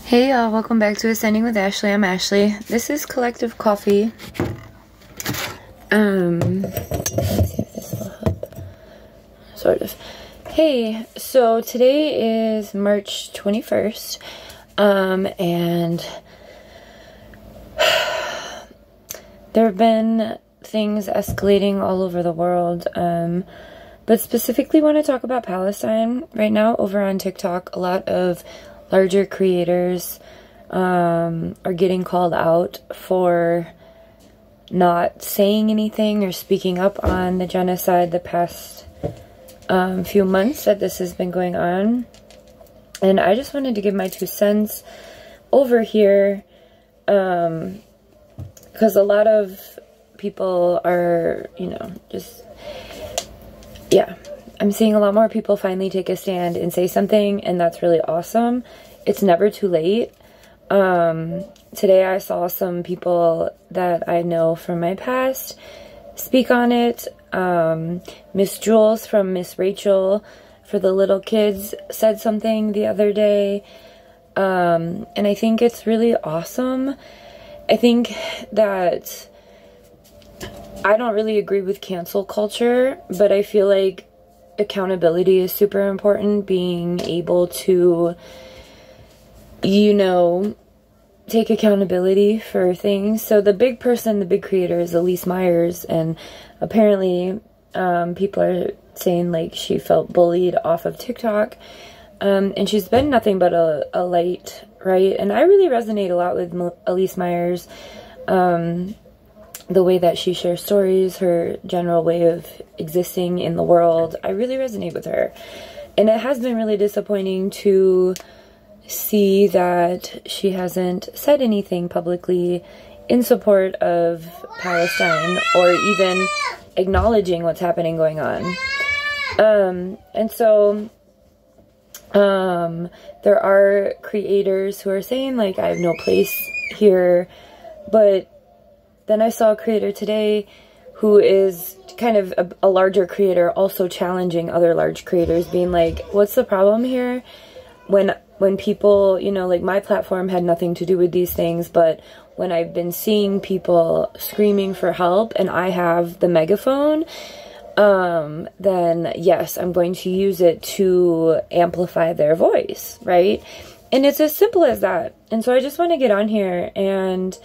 Hey y'all, welcome back to Ascending with Ashley. I'm Ashley. This is Collective Coffee. Let's see if this will help. Sort of. Hey, so today is March 21st. And there have been things escalating all over the world. But specifically want to talk about Palestine right now. Over on TikTok, a lot of larger creators are getting called out for not saying anything or speaking up on the genocide the past few months that this has been going on. And I just wanted to give my 2 cents over here because a lot of people are, yeah, I'm seeing a lot more people finally take a stand and say something, and that's really awesome. It's never too late. Today I saw some people that I know from my past speak on it. Miss Jules from Miss Rachel for the little kids said something the other day. And I think it's really awesome. I think that I don't really agree with cancel culture, but I feel like accountability is super important. Being able to, take accountability for things. So the big person, the big creator is Elyse Myers, and apparently people are saying like she felt bullied off of TikTok, and she's been nothing but a light, right? And I really resonate a lot with Elyse Myers. The way that she shares stories, her general way of existing in the world, I really resonate with her. And it has been really disappointing to see that she hasn't said anything publicly in support of Palestine or even acknowledging what's happening going on. And so there are creators who are saying like, I have no place here, but then I saw a creator today who is kind of a larger creator also challenging other large creators, being like, what's the problem here? When people, like my platform had nothing to do with these things, but when I've been seeing people screaming for help and I have the megaphone, then yes, I'm going to use it to amplify their voice, right? And it's as simple as that. And so I just want to get on here and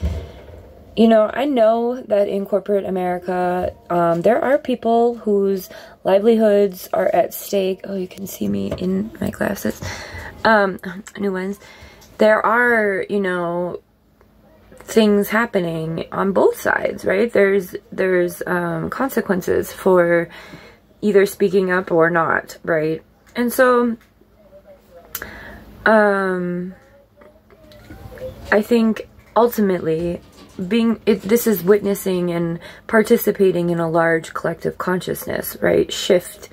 I know that in corporate America, there are people whose livelihoods are at stake. Oh, you can see me in my glasses. New ones. There are, things happening on both sides, right? There's consequences for either speaking up or not, right? And so, I think ultimately this is witnessing and participating in a large collective consciousness, right? Shift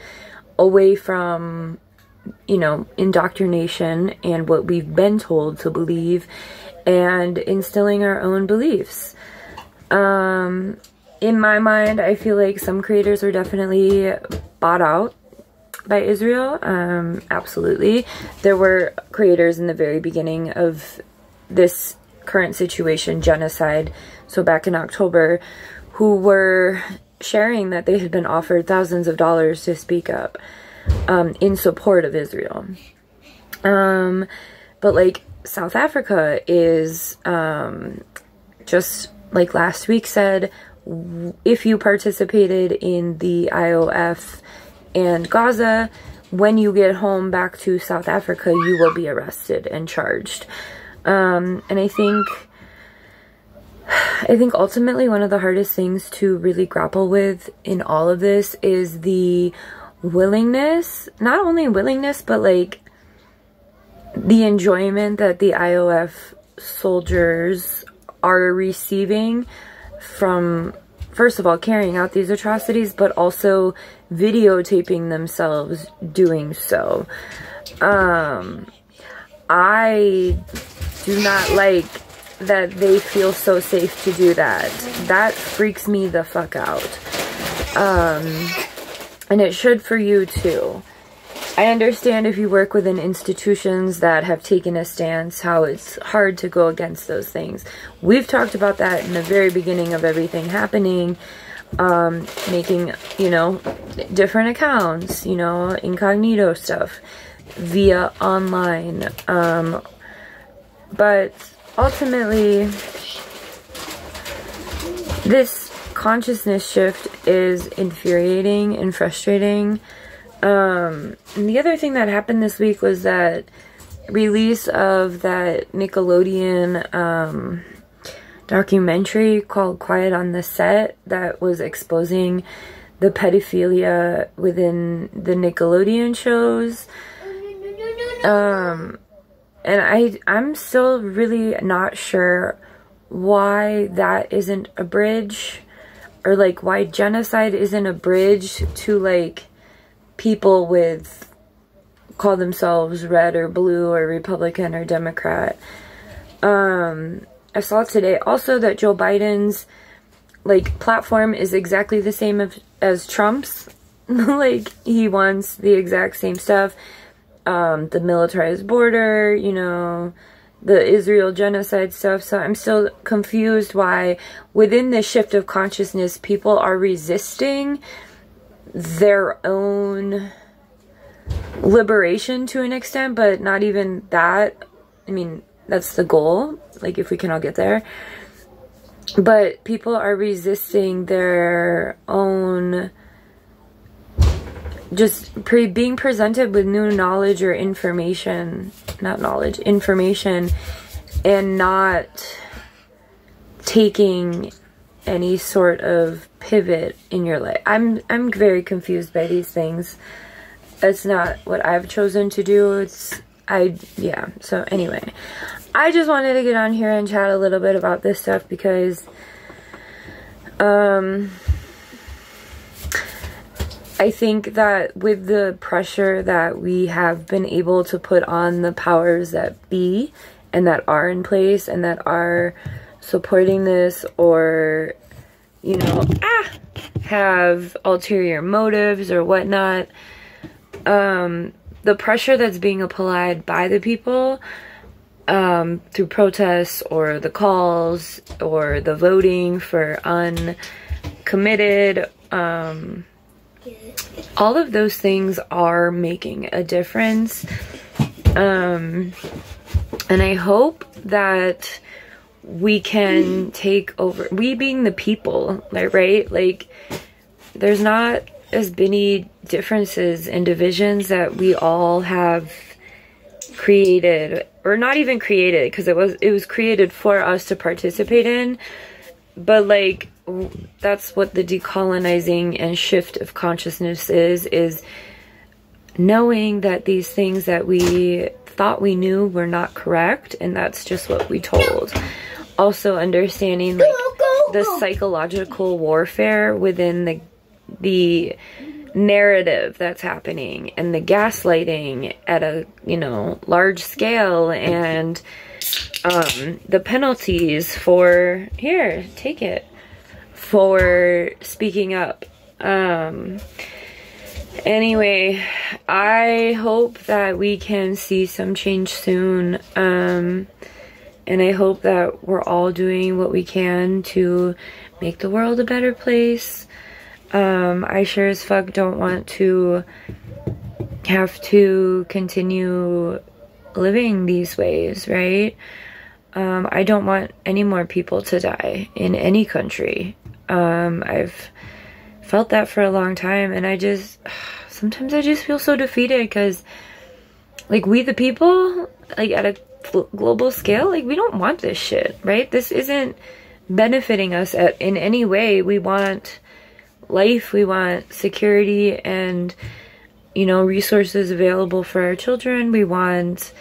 away from, indoctrination and what we've been told to believe, and instilling our own beliefs. In my mind, I feel like some creators are definitely bought out by Israel. Absolutely. There were creators in the very beginning of this current situation, genocide, so back in October, who were sharing that they had been offered thousands of dollars to speak up in support of Israel. But like South Africa is just like last week said, if you participated in the IOF and Gaza, when you get home back to South Africa, you will be arrested and charged. And I think ultimately one of the hardest things to really grapple with in all of this is the willingness, not only willingness, but like the enjoyment that the IOF soldiers are receiving from, first of all, carrying out these atrocities, but also videotaping themselves doing so. I do not like that they feel so safe to do that. That freaks me the fuck out. And it should for you too. I understand if you work within institutions that have taken a stance, how it's hard to go against those things. We've talked about that in the very beginning of everything happening, making, you know, different accounts, you know, incognito stuff via online. But ultimately, this consciousness shift is infuriating and frustrating. And the other thing that happened this week was that release of that Nickelodeon documentary called Quiet on the Set that was exposing the pedophilia within the Nickelodeon shows. And I'm still really not sure why that isn't a bridge, or like why genocide isn't a bridge to like people with, call themselves red or blue or Republican or Democrat. I saw today also that Joe Biden's like platform is exactly the same as Trump's. Like, he wants the exact same stuff. The militarized border, you know, the Israel genocide stuff. So I'm still confused why within this shift of consciousness people are resisting their own liberation to an extent, but not even that. I mean, that's the goal, like if we can all get there. But people are resisting their own, just being presented with new knowledge or information, not knowledge, information, and not taking any sort of pivot in your life. I'm very confused by these things. It's not what I've chosen to do. Yeah. So anyway, I just wanted to get on here and chat a little bit about this stuff because I think that with the pressure that we have been able to put on the powers that be and that are in place and that are supporting this, or, you know, have ulterior motives or whatnot, the pressure that's being applied by the people through protests or the calls or the voting for uncommitted, all of those things are making a difference. And I hope that we can take over, we being the people, like, right? Like, there's not as many differences and divisions that we all have created, or not even created, because it was created for us to participate in, but like, that's what the decolonizing and shift of consciousness is knowing that these things that we thought we knew were not correct, and that's just what we told. Also understanding like the psychological warfare within the narrative that's happening, and the gaslighting at a, you know, large scale, and the penalties for, here, take it, for speaking up. Anyway, I hope that we can see some change soon, and I hope that we're all doing what we can to make the world a better place. I sure as fuck don't want to have to continue living these ways, right? I don't want any more people to die in any country. I've felt that for a long time, and sometimes I just feel so defeated because, like, we the people, like, at a global scale, like, we don't want this shit, right? This isn't benefiting us in any way. We want life, we want security, and, you know, resources available for our children. We want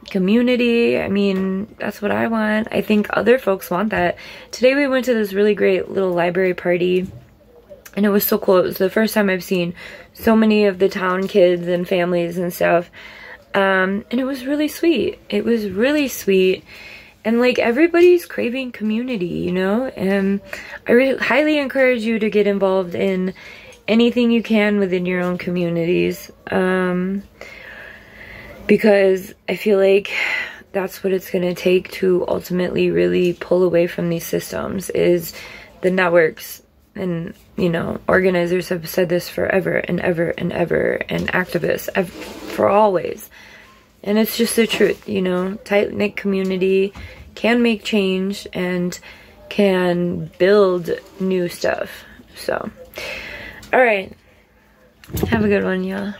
community. I mean, that's what I want. I think other folks want that. Today we went to this really great little library party, and it was so cool. It was the first time I've seen so many of the town kids and families and stuff. And it was really sweet. It was really sweet. And like, everybody's craving community, you know? And I highly encourage you to get involved in anything you can within your own communities, because I feel like that's what it's going to take to ultimately really pull away from these systems, is the networks. And, you know, organizers have said this forever and ever and ever, and activists for always. And it's just the truth, you know. Tight-knit community can make change and can build new stuff. So, alright. Have a good one, y'all.